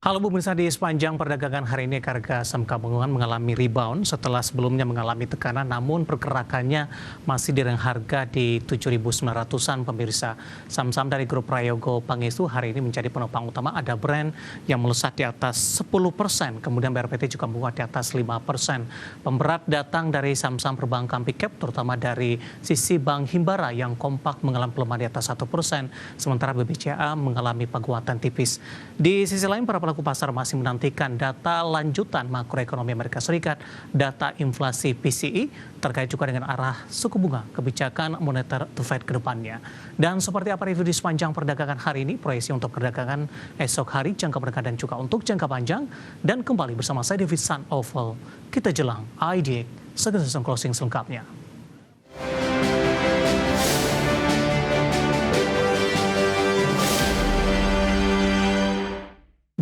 Halo pemirsa, di sepanjang perdagangan hari ini harga saham gabungan mengalami rebound setelah sebelumnya mengalami tekanan, namun pergerakannya masih di harga di 7.900-an pemirsa. Saham-saham dari grup Prayogo Pangestu hari ini menjadi penopang utama. Ada Brand yang melesat di atas 10%, kemudian BRPT juga menguat di atas 5%. Pemberat datang dari saham-saham perbankan Big Cap, terutama dari sisi Bank Himbara yang kompak mengalami pelemahan di atas 1%, sementara BBCA mengalami penguatan tipis. Di sisi lain, para pelaku pasar masih menantikan data lanjutan makroekonomi Amerika Serikat, data inflasi PCE, terkait juga dengan arah suku bunga kebijakan moneter The Fed ke depannya. Dan seperti apa review di sepanjang perdagangan hari ini, proyeksi untuk perdagangan esok hari, jangka perdagangan dan juga untuk jangka panjang. Dan kembali bersama saya David Sun Oval, kita jelang IDX, segera closing selengkapnya.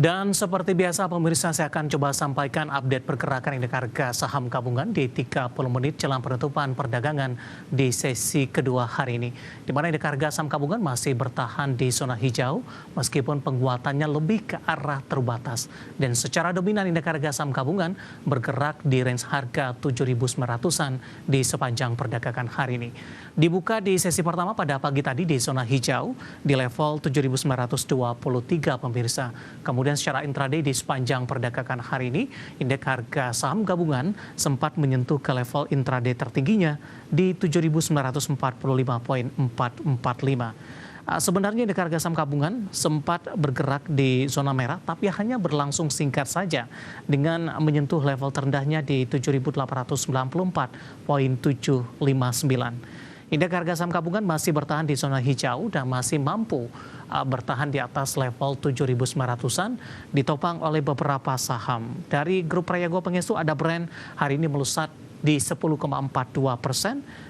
Dan seperti biasa pemirsa, saya akan coba sampaikan update pergerakan indeks harga saham gabungan di 30 menit jelang penutupan perdagangan di sesi kedua hari ini. Di mana indeks harga saham gabungan masih bertahan di zona hijau meskipun penguatannya lebih ke arah terbatas. Dan secara dominan indeks harga saham gabungan bergerak di range harga 7.900-an di sepanjang perdagangan hari ini. Dibuka di sesi pertama pada pagi tadi di zona hijau di level 7.923 pemirsa. Kemudian secara intraday di sepanjang perdagangan hari ini, indeks harga saham gabungan sempat menyentuh ke level intraday tertingginya di 7.945.445. Sebenarnya indeks harga saham gabungan sempat bergerak di zona merah, tapi hanya berlangsung singkat saja dengan menyentuh level terendahnya di 7.894.759. Indeks harga saham gabungan masih bertahan di zona hijau dan masih mampu bertahan di atas level 7.900-an, ditopang oleh beberapa saham. Dari grup Prayogo Pangestu ada Brand hari ini melesat di 10,42%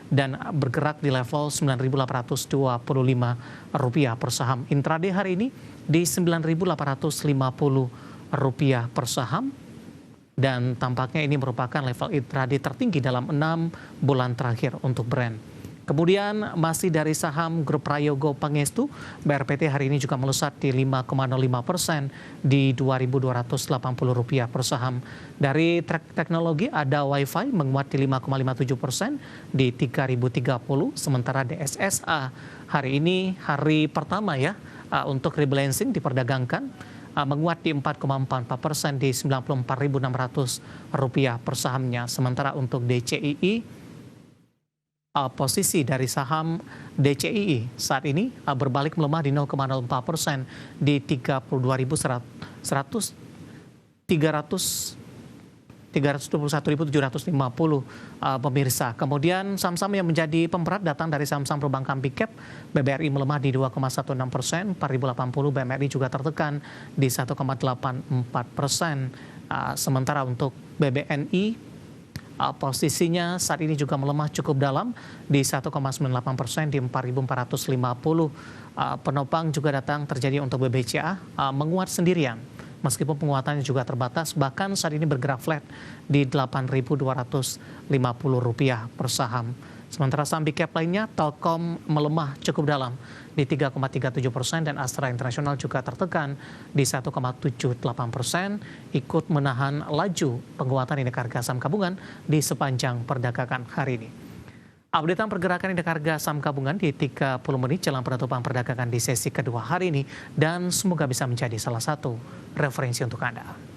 dan bergerak di level Rp9.825 per saham. Intraday hari ini di Rp9.850 per saham. Dan tampaknya ini merupakan level intraday tertinggi dalam 6 bulan terakhir untuk Brand. Kemudian masih dari saham grup Prayogo Pangestu, BRPT hari ini juga melesat di 5,05% di Rp2.280 per saham. Dari teknologi ada Wi-Fi menguat di 5,57% di Rp3.030, sementara DSSA hari ini hari pertama ya untuk rebalancing diperdagangkan menguat di 4,44% di Rp94.600 per sahamnya. Sementara untuk DCII, posisi dari saham DCII saat ini berbalik melemah di 0,04% di 321.750 pemirsa. Kemudian saham-saham yang menjadi pemberat datang dari saham-saham perbankan Big Cap. BBRI melemah di 2,16%, 4.080. BMRI juga tertekan di 1,84%. Sementara untuk BBNI posisinya saat ini juga melemah cukup dalam di 1,98% di 4.450. Penopang juga datang terjadi untuk BBCA menguat sendirian. Meskipun penguatannya juga terbatas, bahkan saat ini bergerak flat di Rp8.250 per saham. Sementara saham Big Cap lainnya, Telkom melemah cukup dalam di 3,37% dan Astra Internasional juga tertekan di 1,78%, ikut menahan laju penguatan indeks harga saham gabungan di sepanjang perdagangan hari ini. Updatean pergerakan indeks harga saham gabungan di 30 menit jelang penutupan perdagangan di sesi kedua hari ini, dan semoga bisa menjadi salah satu referensi untuk Anda.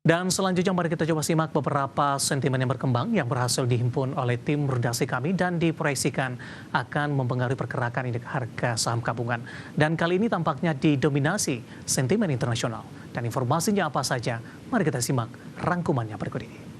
Dan selanjutnya mari kita coba simak beberapa sentimen yang berkembang yang berhasil dihimpun oleh tim redaksi kami dan diproyeksikan akan mempengaruhi pergerakan indeks harga saham gabungan. Dan kali ini tampaknya didominasi sentimen internasional. Dan informasinya apa saja? Mari kita simak rangkumannya berikut ini.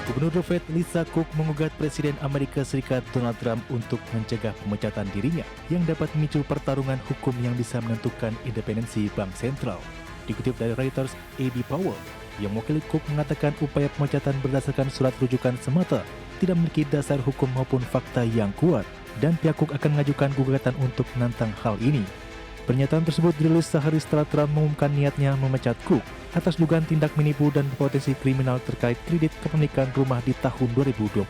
Gubernur The Fed Lisa Cook mengugat Presiden Amerika Serikat Donald Trump untuk mencegah pemecatan dirinya yang dapat memicu pertarungan hukum yang bisa menentukan independensi bank sentral. Dikutip dari Reuters, A.B. Powell yang mewakili Cook mengatakan upaya pemecatan berdasarkan surat rujukan semata tidak memiliki dasar hukum maupun fakta yang kuat dan pihak Cook akan mengajukan gugatan untuk menantang hal ini. Pernyataan tersebut dirilis sehari setelah Trump mengumumkan niatnya memecat Cook atas dugaan tindak menipu dan potensi kriminal terkait kredit kepemilikan rumah di tahun 2021.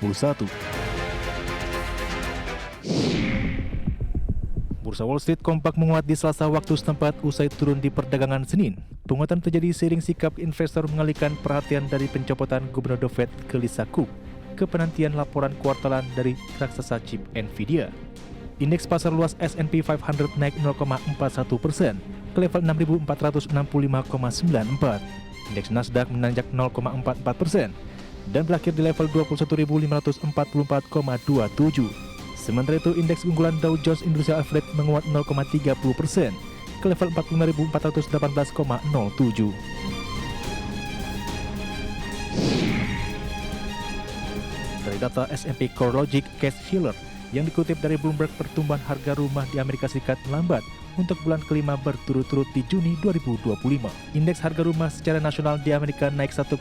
Bursa Wall Street kompak menguat di Selasa waktu setempat usai turun di perdagangan Senin. Penguatan terjadi seiring sikap investor mengalihkan perhatian dari pencopotan Gubernur The Fed Lisa Cook ke penantian laporan kuartalan dari raksasa chip Nvidia. Indeks pasar luas S&P 500 naik 0,41% ke level 6.465,94. Indeks Nasdaq menanjak 0,44% dan berakhir di level 21.544,27. Sementara itu, indeks unggulan Dow Jones Industrial Average menguat 0,30% ke level 45.418,07. Dari data S&P CoreLogic Case-Shiller yang dikutip dari Bloomberg, pertumbuhan harga rumah di Amerika Serikat melambat untuk bulan kelima berturut-turut di Juni 2025. Indeks harga rumah secara nasional di Amerika naik 1,9%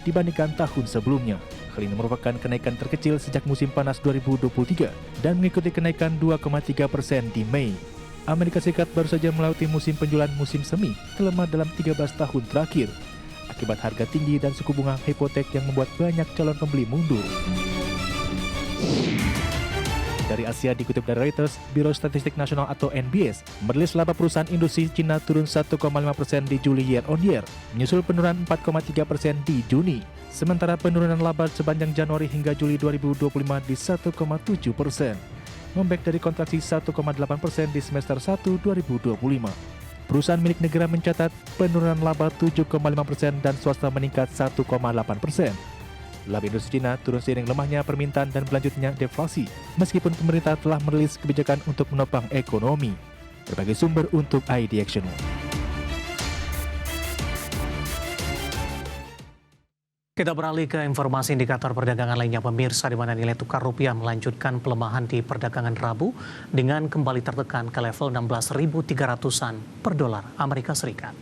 dibandingkan tahun sebelumnya. Hal ini merupakan kenaikan terkecil sejak musim panas 2023 dan mengikuti kenaikan 2,3% di Mei. Amerika Serikat baru saja melewati musim penjualan musim semi terlemah dalam 13 tahun terakhir akibat harga tinggi dan suku bunga hipotek yang membuat banyak calon pembeli mundur. Dari Asia dikutip dari Reuters, Biro Statistik Nasional atau NBS merilis laba perusahaan industri Cina turun 1,5% di Juli year-on-year, menyusul penurunan 4,3% di Juni. Sementara penurunan laba sepanjang Januari hingga Juli 2025 di 1,7%, membaik dari kontraksi 1,8% di semester 1 2025. Perusahaan milik negara mencatat penurunan laba 7,5% dan swasta meningkat 1,8%. Laba industri Cina turun seiring lemahnya permintaan dan berlanjutnya deflasi, meskipun pemerintah telah merilis kebijakan untuk menopang ekonomi. Berbagai sumber untuk ID Action. Kita beralih ke informasi indikator perdagangan lainnya pemirsa, di mana nilai tukar rupiah melanjutkan pelemahan di perdagangan Rabu dengan kembali tertekan ke level 16.300-an per dolar Amerika Serikat.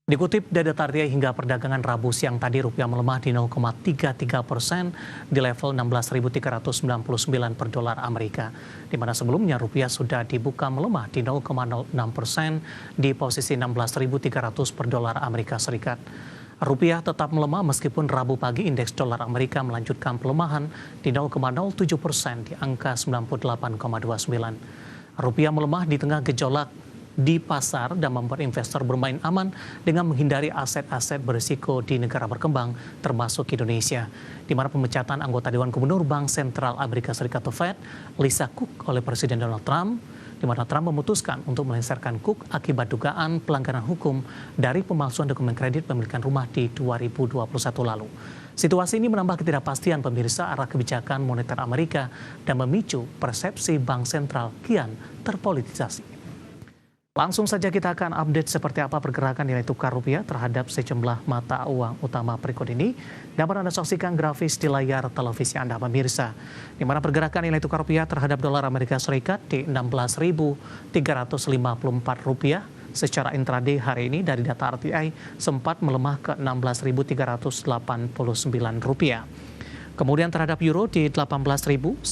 Dikutip dari data RTI hingga perdagangan Rabu siang tadi, rupiah melemah di 0,33% di level 16.399 per dolar Amerika, di mana sebelumnya rupiah sudah dibuka melemah di 0,06% di posisi 16.300 per dolar Amerika Serikat. Rupiah tetap melemah meskipun Rabu pagi indeks dolar Amerika melanjutkan pelemahan di 0,07% di angka 98,29. Rupiah melemah di tengah gejolak di pasar dan membuat investor bermain aman dengan menghindari aset-aset berisiko di negara berkembang termasuk Indonesia, di mana pemecatan anggota Dewan Gubernur Bank Sentral Amerika Serikat The Fed Lisa Cook oleh Presiden Donald Trump, di mana Trump memutuskan untuk melengsarkan Cook akibat dugaan pelanggaran hukum dari pemalsuan dokumen kredit pemilikan rumah di 2021 lalu. Situasi ini menambah ketidakpastian pemirsa arah kebijakan moneter Amerika dan memicu persepsi Bank Sentral kian terpolitisasi. Langsung saja kita akan update seperti apa pergerakan nilai tukar rupiah terhadap sejumlah mata uang utama berikut ini. Dapat Anda saksikan grafis di layar televisi Anda pemirsa, di mana pergerakan nilai tukar rupiah terhadap dolar Amerika Serikat di 16.354 rupiah secara intraday hari ini. Dari data RTI sempat melemah ke 16.389 rupiah. Kemudian terhadap euro di 18.917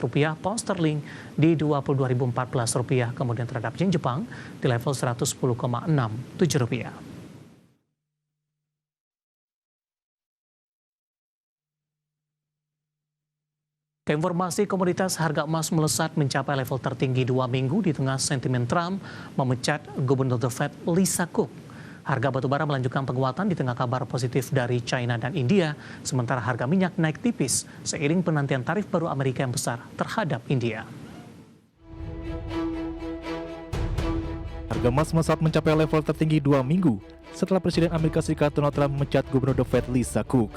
rupiah, pound sterling di 22.014 rupiah, kemudian terhadap yen Jepang di level 110,67 rupiah. Keinformasi komoditas, harga emas melesat mencapai level tertinggi 2 minggu di tengah sentimen Trump memecat Gubernur The Fed Lisa Cook. Harga batubara melanjutkan penguatan di tengah kabar positif dari China dan India, sementara harga minyak naik tipis seiring penantian tarif baru Amerika yang besar terhadap India. Harga emas melesat mencapai level tertinggi 2 minggu setelah Presiden Amerika Serikat Donald Trump memecat Gubernur The Fed Lisa Cook.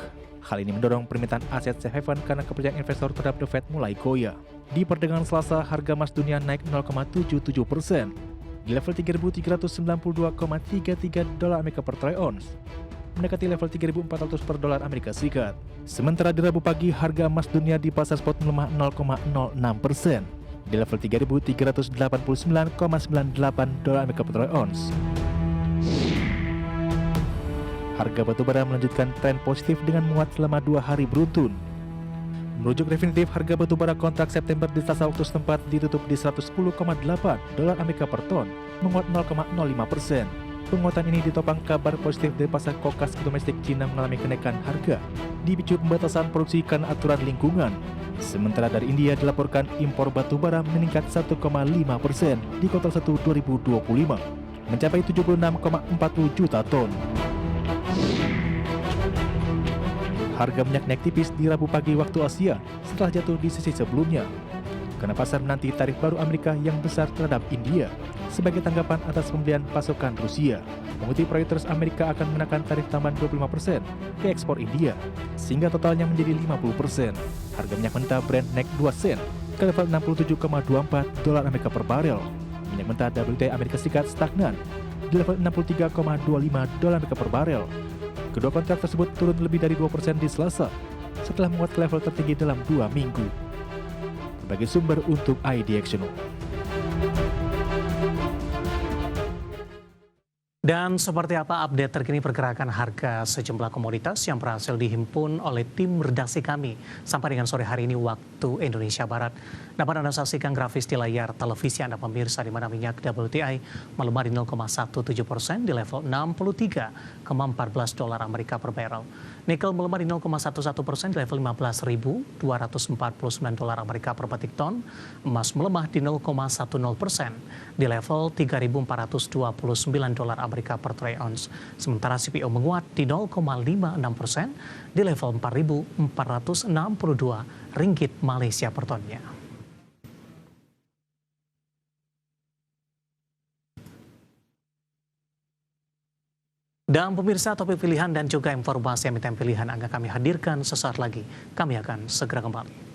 Hal ini mendorong permintaan aset safe haven karena kepercayaan investor terhadap The Fed mulai goyah. Di perdagangan Selasa, harga emas dunia naik 0,77%. Di level 3.392,33 dolar Amerika per troy ounce, mendekati level 3.400 per dolar Amerika Serikat. Sementara di Rabu pagi, harga emas dunia di pasar spot melemah 0,06% di level 3.389,98 dolar Amerika per troy ounce. Harga batubara melanjutkan tren positif dengan menguat selama 2 hari beruntun. Merujuk definitif, harga batubara kontrak September di Selasa waktu setempat ditutup di 110,8 dolar Amerika per ton, menguat 0,05%. Penguatan ini ditopang kabar positif dari pasar kokas domestik Cina mengalami kenaikan harga, dipicu pembatasan produksi karena aturan lingkungan. Sementara dari India dilaporkan impor batu bara meningkat 1,5% di kuartal 1 2025, mencapai 76,40 juta ton. Harga minyak naik tipis di Rabu pagi waktu Asia setelah jatuh di sesi sebelumnya, karena pasar menanti tarif baru Amerika yang besar terhadap India sebagai tanggapan atas pembelian pasokan Rusia. Mengutip Reuters, Amerika akan menaikkan tarif tambahan 25% ke ekspor India, sehingga totalnya menjadi 50%. Harga minyak mentah Brent naik 2 sen ke level 67,24 dolar Amerika per barel. Minyak mentah WTI Amerika Serikat stagnan di level 63,25 dolar Amerika per barel. Kedua kontrak tersebut turun lebih dari 2% di Selasa, setelah menguat ke level tertinggi dalam 2 minggu. Sebagai sumber untuk IDXNO. Dan seperti apa update terkini pergerakan harga sejumlah komoditas yang berhasil dihimpun oleh tim redaksi kami sampai dengan sore hari ini waktu Indonesia Barat. Dapat Anda saksikan grafis di layar televisi Anda pemirsa, di mana minyak WTI melemah di 0,17% di level 63,14 dolar Amerika per barrel. Nikel melemah di 0,11% di level 15.249 dolar Amerika per batik ton. Emas melemah di 0,10% di level 3.429 dolar Amerika per troy ounce. Sementara CPO menguat di 0,56% di level 4.462 ringgit Malaysia per tonnya. Dan pemirsa, topik pilihan dan juga informasi emiten pilihan akan kami hadirkan sesaat lagi. Kami akan segera kembali.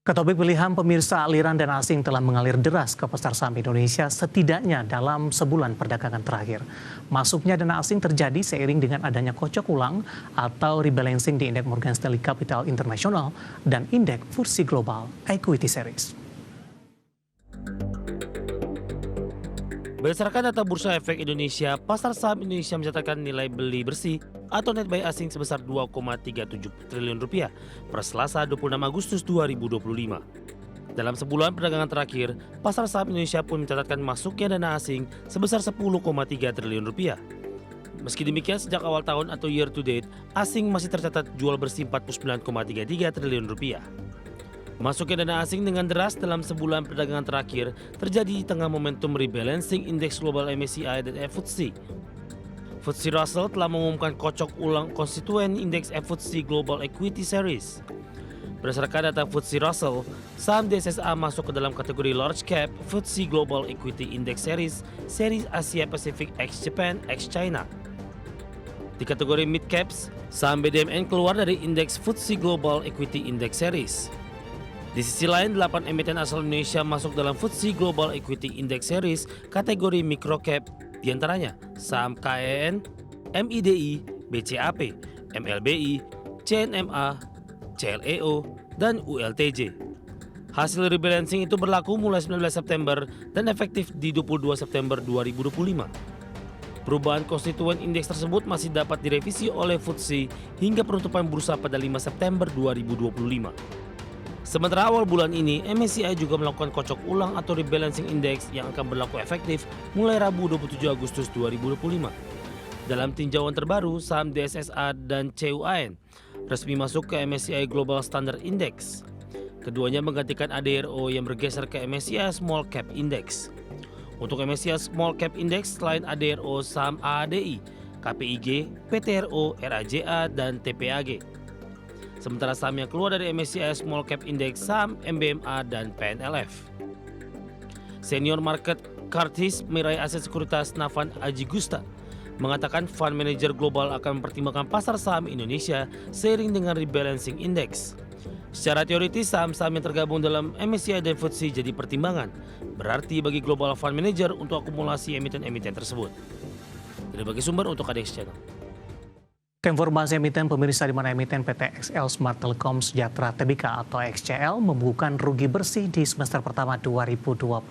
Ke topik pilihan, pemirsa, aliran dana asing telah mengalir deras ke pasar saham Indonesia setidaknya dalam sebulan perdagangan terakhir. Masuknya dana asing terjadi seiring dengan adanya kocok ulang atau rebalancing di indeks Morgan Stanley Capital International dan indeks FTSE Global Equity Series. Berdasarkan data Bursa Efek Indonesia, pasar saham Indonesia mencatatkan nilai beli bersih atau net buy asing sebesar 2,37 triliun rupiah per Selasa 26 Agustus 2025. Dalam sebulan perdagangan terakhir, pasar saham Indonesia pun mencatatkan masuknya dana asing sebesar 10,3 triliun rupiah. Meski demikian, sejak awal tahun atau year to date, asing masih tercatat jual bersih 49,33 triliun rupiah. Masuknya dana asing dengan deras dalam sebulan perdagangan terakhir terjadi di tengah momentum rebalancing indeks global MSCI dan FTSE. FTSE Russell telah mengumumkan kocok ulang konstituen indeks FTSE Global Equity Series. Berdasarkan data FTSE Russell, saham DSSA masuk ke dalam kategori Large Cap FTSE Global Equity Index Series, seri Asia Pacific x Japan x China. Di kategori Mid Caps, saham BDMN keluar dari indeks FTSE Global Equity Index Series. Di sisi lain, 8 emiten asal Indonesia masuk dalam FTSE Global Equity Index Series kategori Micro Cap, diantaranya saham KEN, MIDI, BCAP, MLBI, CNMA, CLEO, dan ULTJ. Hasil rebalancing itu berlaku mulai 19 September dan efektif di 22 September 2025. Perubahan konstituen indeks tersebut masih dapat direvisi oleh FTSE hingga penutupan bursa pada 5 September 2025. Sementara awal bulan ini, MSCI juga melakukan kocok ulang atau rebalancing index yang akan berlaku efektif mulai Rabu 27 Agustus 2025. Dalam tinjauan terbaru, saham DSSA dan CUAN resmi masuk ke MSCI Global Standard Index. Keduanya menggantikan ADRO yang bergeser ke MSCI Small Cap Index. Untuk MSCI Small Cap Index, selain ADRO, saham AADI, KPIG, PTRO, RAJA, dan TPAG. Sementara saham yang keluar dari MSCI Small Cap Index, saham MBMA dan PNLF. Senior Market Kartis Mirai Aset Sekuritas Nafan Aji Gusta mengatakan fund manager global akan mempertimbangkan pasar saham Indonesia seiring dengan rebalancing index. Secara teoritis, saham-saham yang tergabung dalam MSCI dan FTSE jadi pertimbangan. Berarti bagi global fund manager untuk akumulasi emiten-emiten tersebut. Dari bagi sumber untuk ADX Channel. Keinformasi emiten pemirsa, di mana emiten PT XL Smart Telecom Sejahtera Tbk atau XCL membukukan rugi bersih di semester pertama 2025,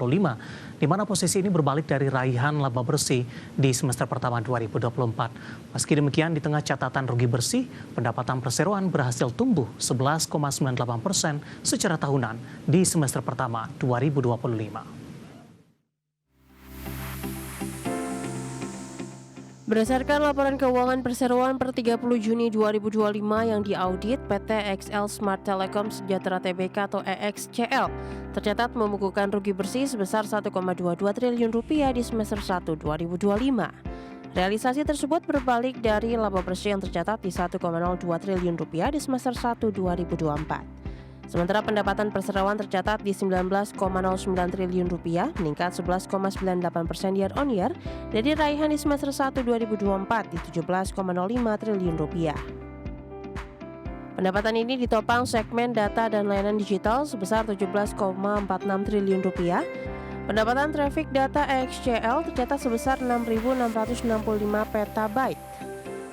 di mana posisi ini berbalik dari raihan laba bersih di semester pertama 2024. Meski demikian, di tengah catatan rugi bersih, pendapatan perseroan berhasil tumbuh 11,98% secara tahunan di semester pertama 2025. Berdasarkan laporan keuangan perseroan per 30 Juni 2025 yang diaudit, PT XL Smart Telecom Sejahtera Tbk atau EXCL tercatat membukukan rugi bersih sebesar 1,22 triliun rupiah di semester 1 2025. Realisasi tersebut berbalik dari laba bersih yang tercatat di 1,02 triliun rupiah di semester 1 2024. Sementara pendapatan perseroan tercatat di 19,09 triliun rupiah, meningkat 11,98% year on year dari raihan di semester 1 2024 di 17,05 triliun rupiah. Pendapatan ini ditopang segmen data dan layanan digital sebesar 17,46 triliun rupiah. Pendapatan traffic data EXCL tercatat sebesar 6.665 petabyte.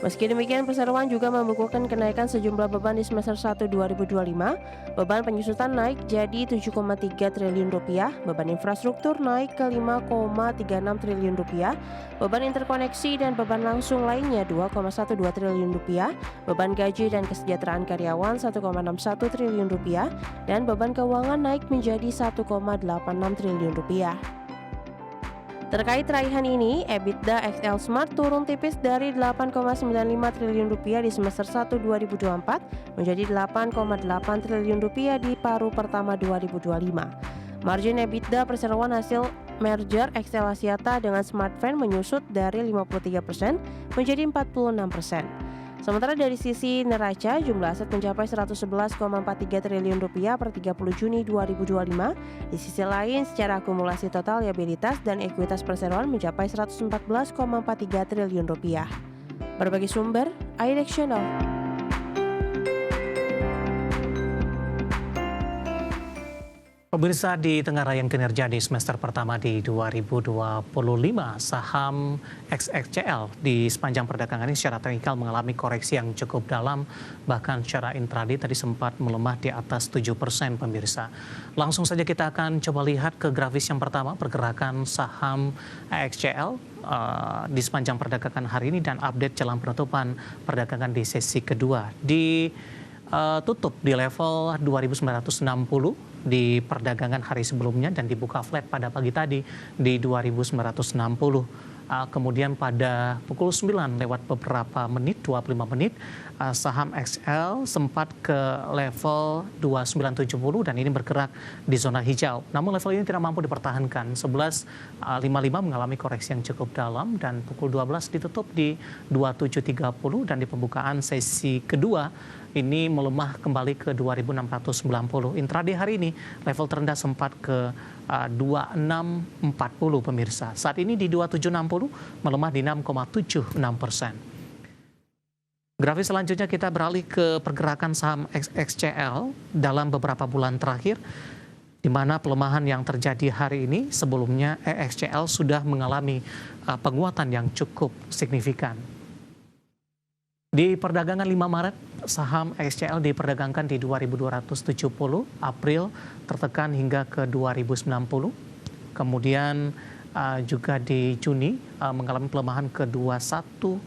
Meski demikian, perseroan juga membukukan kenaikan sejumlah beban di semester 1 2025. Beban penyusutan naik jadi 7,3 triliun rupiah, beban infrastruktur naik ke 5,36 triliun rupiah, beban interkoneksi dan beban langsung lainnya 2,12 triliun rupiah, beban gaji dan kesejahteraan karyawan 1,61 triliun rupiah, dan beban keuangan naik menjadi 1,86 triliun rupiah. Terkait raihan ini, EBITDA XL Smart turun tipis dari 8,95 triliun rupiah di semester 1 2024 menjadi 8,8 triliun rupiah di paruh pertama 2025. Margin EBITDA perseroan hasil merger XL Axiata dengan Smartfren menyusut dari 53% menjadi 46%. Sementara dari sisi neraca, jumlah aset mencapai 111,43 triliun rupiah per 30 Juni 2025. Di sisi lain, secara akumulasi total liabilitas dan ekuitas perseroan mencapai 114,43 triliun rupiah. Berbagai sumber, IDX Channel. Pemirsa, di tengah raihan kinerja di semester pertama di 2025, saham XXCL di sepanjang perdagangan ini secara teknikal mengalami koreksi yang cukup dalam, bahkan secara intraday tadi sempat melemah di atas 7% pemirsa. Langsung saja kita akan coba lihat ke grafis yang pertama, pergerakan saham XXCL di sepanjang perdagangan hari ini dan update jelang penutupan perdagangan di sesi kedua. Tutup di level 2.960 di perdagangan hari sebelumnya dan dibuka flat pada pagi tadi di 2.960. Kemudian pada pukul 9 lewat beberapa menit, 25 menit, saham XL sempat ke level 2970 dan ini bergerak di zona hijau. Namun level ini tidak mampu dipertahankan. 11.55 mengalami koreksi yang cukup dalam dan pukul 12 ditutup di 2730 dan di pembukaan sesi kedua ini melemah kembali ke 2.690. Intraday hari ini level terendah sempat ke 2640 pemirsa. Saat ini di 2760 melemah di 6,76%. Grafis selanjutnya kita beralih ke pergerakan saham XXCL dalam beberapa bulan terakhir, di mana pelemahan yang terjadi hari ini sebelumnya XXCL sudah mengalami penguatan yang cukup signifikan. Di perdagangan 5 Maret, saham XCL diperdagangkan di 2.270, April tertekan hingga ke 2.090, kemudian juga di Juni mengalami pelemahan ke 2180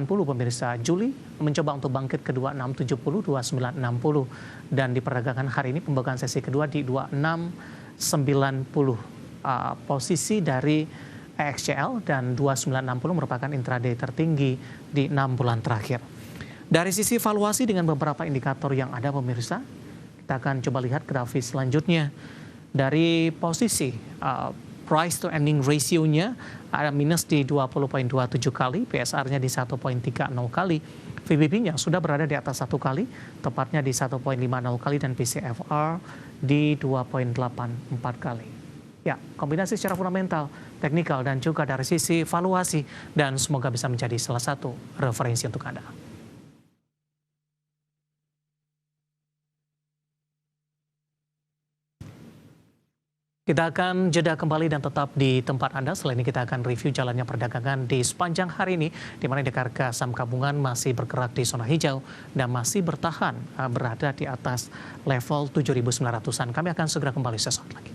pemirsa. Juli mencoba untuk bangkit ke 2670, 2960 dan di perdagangan hari ini pembukaan sesi kedua di 2690. Posisi dari XCL dan 2960 merupakan intraday tertinggi di 6 bulan terakhir. Dari sisi valuasi dengan beberapa indikator yang ada pemirsa, kita akan coba lihat grafis selanjutnya. Dari posisi price to earning ratio-nya ada minus di 20,27 kali, PSR-nya di 1,30 kali, VBB-nya sudah berada di atas 1 kali, tepatnya di 1,50 kali dan PCFR di 2,84 kali. Ya, kombinasi secara fundamental, teknikal, dan juga dari sisi valuasi, dan semoga bisa menjadi salah satu referensi untuk Anda. Kita akan jeda kembali dan tetap di tempat Anda. Selain ini kita akan review jalannya perdagangan di sepanjang hari ini, di mana indeks harga saham gabungan masih bergerak di zona hijau dan masih bertahan berada di atas level 7.900-an. Kami akan segera kembali sesaat lagi.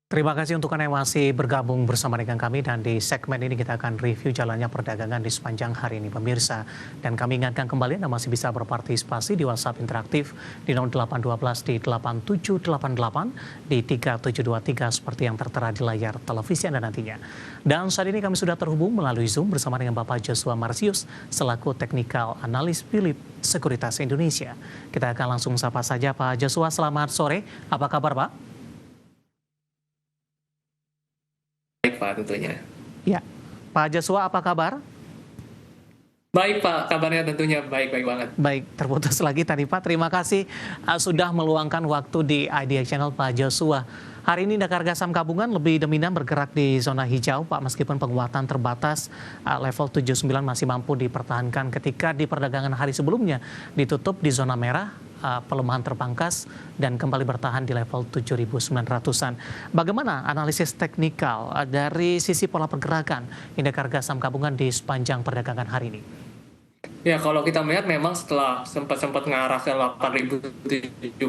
Terima kasih untuk Anda yang masih bergabung bersama dengan kami, dan di segmen ini kita akan review jalannya perdagangan di sepanjang hari ini pemirsa. Dan kami ingatkan kembali Anda masih bisa berpartisipasi di WhatsApp interaktif di 0812 di 8788 di 3723 seperti yang tertera di layar televisi Anda nantinya. Dan saat ini kami sudah terhubung melalui Zoom bersama dengan Bapak Joshua Marsius selaku Technical Analyst Phillip Sekuritas Indonesia. Kita akan langsung sapa saja Pak Joshua, selamat sore. Apa kabar Pak? Baik Pak, tentunya. Ya, Pak Joshua apa kabar? Baik Pak, kabarnya tentunya baik-baik banget. Baik, terputus lagi tadi Pak. Terima kasih sudah meluangkan waktu di IDX Channel Pak Joshua. Hari ini indeks harga saham gabungan lebih dominan bergerak di zona hijau Pak, meskipun penguatan terbatas level 79 masih mampu dipertahankan ketika di perdagangan hari sebelumnya ditutup di zona merah, pelemahan terpangkas dan kembali bertahan di level 7.900-an. Bagaimana analisis teknikal dari sisi pola pergerakan indeks harga saham gabungan di sepanjang perdagangan hari ini? Ya, kalau kita melihat memang setelah sempat ngarah ke 8.017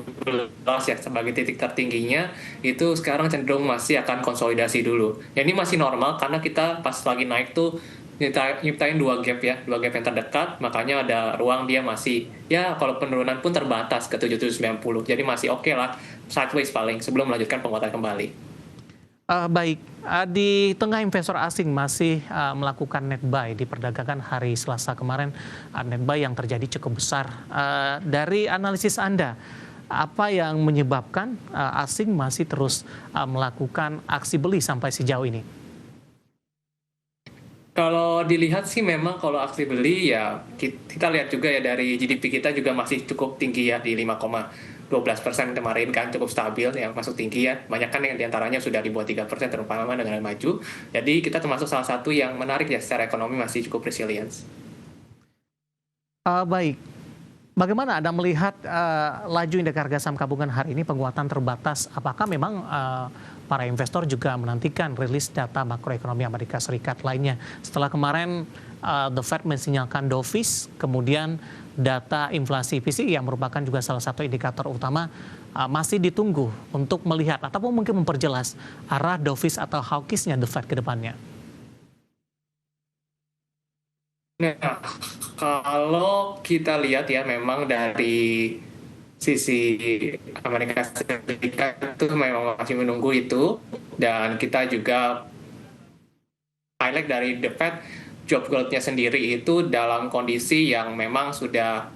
ya sebagai titik tertingginya, itu sekarang cenderung masih akan konsolidasi dulu. Ya, ini masih normal karena kita pas lagi naik tuh nyiptain dua gap yang terdekat, makanya ada ruang dia masih, ya kalau penurunan pun terbatas ke 790, jadi masih oke lah, sideways paling sebelum melanjutkan penguatan kembali. Baik, di tengah investor asing masih melakukan net buy di perdagangan hari Selasa kemarin, net buy yang terjadi cukup besar. Dari analisis Anda, apa yang menyebabkan asing masih terus melakukan aksi beli sampai sejauh ini? Kalau dilihat sih memang kalau aksi beli ya kita lihat juga ya dari GDP kita juga masih cukup tinggi ya di 5,12% kemarin kan, cukup stabil yang masuk tinggi ya. Banyak kan yang diantaranya sudah di bawah 3% terutama dengan maju. Jadi kita termasuk salah satu yang menarik ya secara ekonomi masih cukup resilience. Baik, bagaimana Anda melihat laju indeks harga saham gabungan hari ini penguatan terbatas? Apakah memang para investor juga menantikan rilis data makroekonomi Amerika Serikat lainnya? Setelah kemarin The Fed mensinyalkan dovish, kemudian data inflasi PCE yang merupakan juga salah satu indikator utama masih ditunggu untuk melihat ataupun mungkin memperjelas arah dovish atau hawkish-nya The Fed ke depannya. Nah, kalau kita lihat ya memang dari sisi Amerika Serikat itu memang masih menunggu itu, dan kita juga highlight dari The Fed job growth-nya sendiri itu dalam kondisi yang memang sudah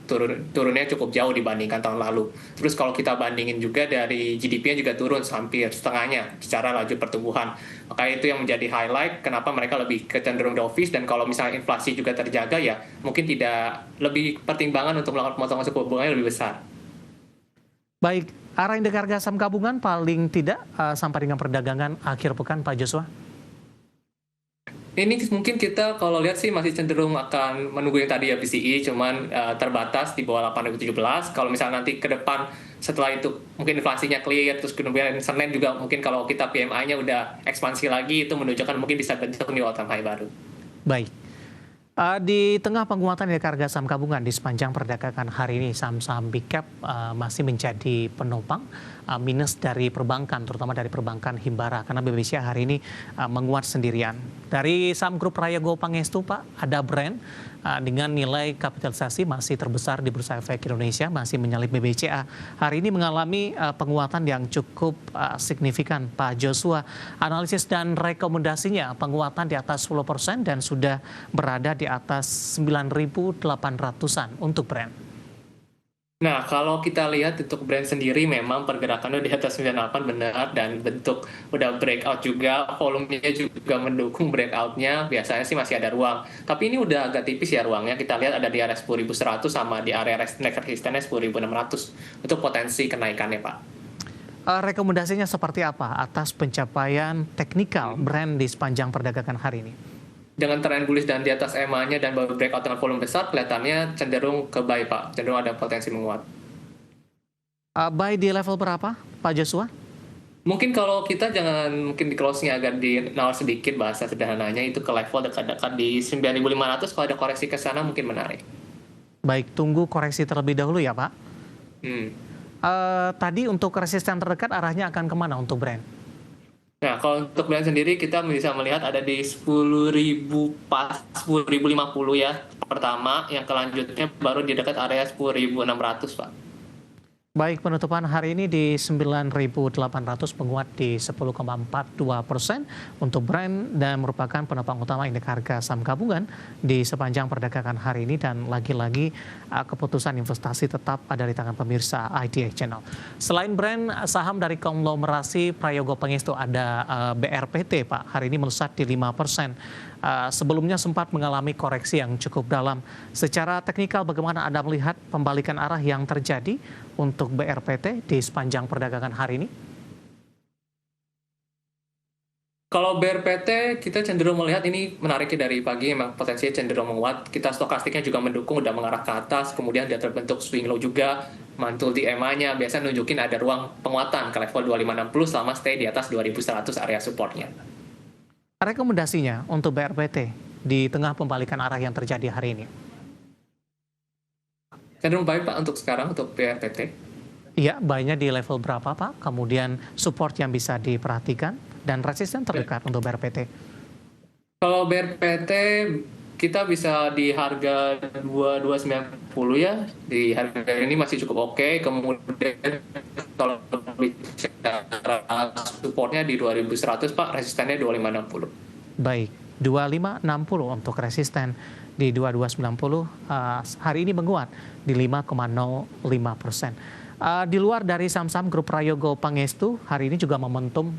turunnya cukup jauh dibandingkan tahun lalu. Terus kalau kita bandingin juga dari GDP-nya juga turun hampir setengahnya secara laju pertumbuhan. Maka itu yang menjadi highlight kenapa mereka lebih kecenderung dovish, dan kalau misalnya inflasi juga terjaga ya mungkin tidak lebih pertimbangan untuk melakukan pemotongan suku bunganya lebih besar. Baik, arah indeks harga saham gabungan paling tidak sampai dengan perdagangan akhir pekan Pak Joshua? Ini mungkin kita kalau lihat sih masih cenderung akan menunggu yang tadi ya PCE, cuman terbatas di bawah 8.017. Kalau misalnya nanti ke depan setelah itu mungkin inflasinya clear, terus kemudian Senin juga mungkin kalau kita PMI-nya udah ekspansi lagi, itu menunjukkan mungkin bisa bentuk new all-time high baru. Baik. Di tengah penguatan indeks harga saham gabungan di sepanjang perdagangan hari ini, saham-saham big cap masih menjadi penopang minus dari perbankan, terutama dari perbankan Himbara, karena BBCA hari ini menguat sendirian. Dari saham grup Raya Go Pangestu Pak, ada brand dengan nilai kapitalisasi masih terbesar di Bursa Efek Indonesia, masih menyalip BBCA. Hari ini mengalami penguatan yang cukup signifikan. Pak Joshua, analisis dan rekomendasinya penguatan di atas 10% dan sudah berada di atas 9.800-an untuk brand. Nah, kalau kita lihat untuk brand sendiri memang pergerakannya di atas 98 benar, dan bentuk udah breakout juga, volumenya juga mendukung breakout-nya, biasanya sih masih ada ruang. Tapi ini udah agak tipis ya ruangnya, kita lihat ada di area 10.100 sama di area resistennya 10.600 untuk potensi kenaikannya Pak. Rekomendasinya seperti apa atas pencapaian teknikal brand di sepanjang perdagangan hari ini? dengan tren bullish dan di atas EMA-nya dan baru breakout dengan volume besar, kelihatannya cenderung ke buy, Pak. Cenderung ada potensi menguat. Buy di level berapa, Pak Joshua? Mungkin kalau kita mungkin di closing-nya agak nawar sedikit bahasa sederhananya, itu ke level dekat-dekat di 9.500, kalau ada koreksi ke sana mungkin menarik. Baik, tunggu koreksi terlebih dahulu ya, Pak. Tadi untuk resisten terdekat arahnya akan kemana untuk Brent? Nah, kalau untuk Brent sendiri kita bisa melihat ada di 10.050 ya pertama, yang kelanjutnya baru di dekat area 10.600, Pak. Baik, penutupan hari ini di 9.800, menguat di 10,42% untuk Brent dan merupakan penopang utama indeks harga saham gabungan di sepanjang perdagangan hari ini, dan lagi-lagi keputusan investasi tetap ada di tangan pemirsa IDX Channel. Selain Brent, saham dari konglomerasi Prayogo Pangestu ada BRPT, Pak. Hari ini melesat di 5%. Sebelumnya sempat mengalami koreksi yang cukup dalam. Secara teknikal bagaimana Anda melihat pembalikan arah yang terjadi untuk BRPT di sepanjang perdagangan hari ini? Kalau BRPT kita cenderung melihat ini menariknya dari pagi, memang potensinya cenderung menguat. Kita stokastiknya juga mendukung, udah mengarah ke atas, kemudian dia terbentuk swing low juga, mantul di EMA-nya, biasa nunjukin ada ruang penguatan ke level 2560 selama stay di atas 2100 area supportnya. Rekomendasinya untuk BRPT di tengah pembalikan arah yang terjadi hari ini? Cenderung baik, Pak, untuk sekarang untuk BRPT. Iya, buy-nya di level berapa, Pak? Kemudian support yang bisa diperhatikan dan resisten terdekat untuk BRPT. Kalau BRPT kita bisa di harga 2290 ya. Di harga ini masih cukup oke. Kemudian kalau bicara supportnya di 2100, Pak, resistennya 2560. Baik, 2560 untuk resisten. Di 2290 hari ini menguat di 5,05%. Di luar dari saham-saham grup Prayogo Pangestu, hari ini juga momentum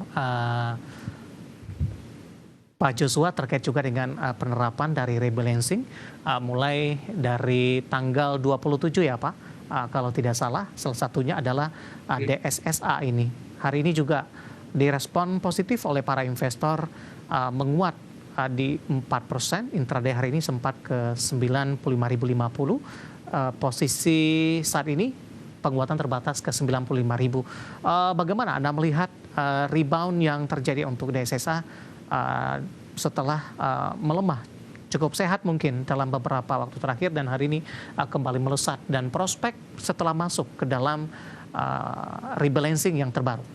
Pak Joshua terkait juga dengan penerapan dari rebalancing mulai dari tanggal 27 ya, Pak. Kalau tidak salah, salah satunya adalah DSSA ini. Hari ini juga direspon positif oleh para investor, menguat di 4%. Intraday hari ini sempat ke 95.050. Posisi saat ini penguatan terbatas ke 95.000. Bagaimana Anda melihat rebound yang terjadi untuk DSSA setelah melemah cukup sehat mungkin dalam beberapa waktu terakhir, dan hari ini kembali melesat, dan prospek setelah masuk ke dalam rebalancing yang terbaru?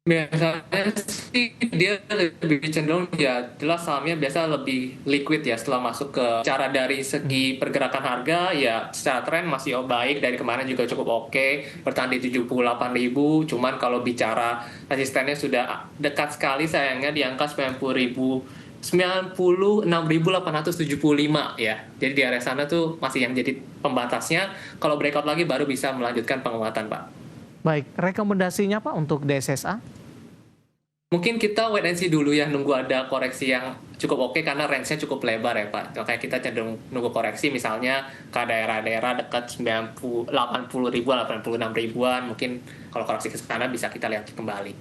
Biasanya sih dia lebih cenderung, ya jelas sahamnya biasa lebih liquid ya setelah masuk ke, cara dari segi pergerakan harga ya secara tren masih baik, dari kemarin juga cukup oke, bertahan di 78.000. Cuman kalau bicara resistennya sudah dekat sekali sayangnya di angka 96.875 ya. Jadi di area sana tuh masih yang jadi pembatasnya. Kalau breakout lagi baru bisa melanjutkan penguatan, Pak. Baik, rekomendasinya Pak untuk DSSA? Mungkin kita wait and see dulu ya, nunggu ada koreksi yang cukup oke, karena range-nya cukup lebar ya, Pak. Makanya kita cenderung nunggu koreksi misalnya ke daerah-daerah dekat 80.000, 86.000-an. Mungkin kalau koreksi ke sana bisa kita lihat kembali.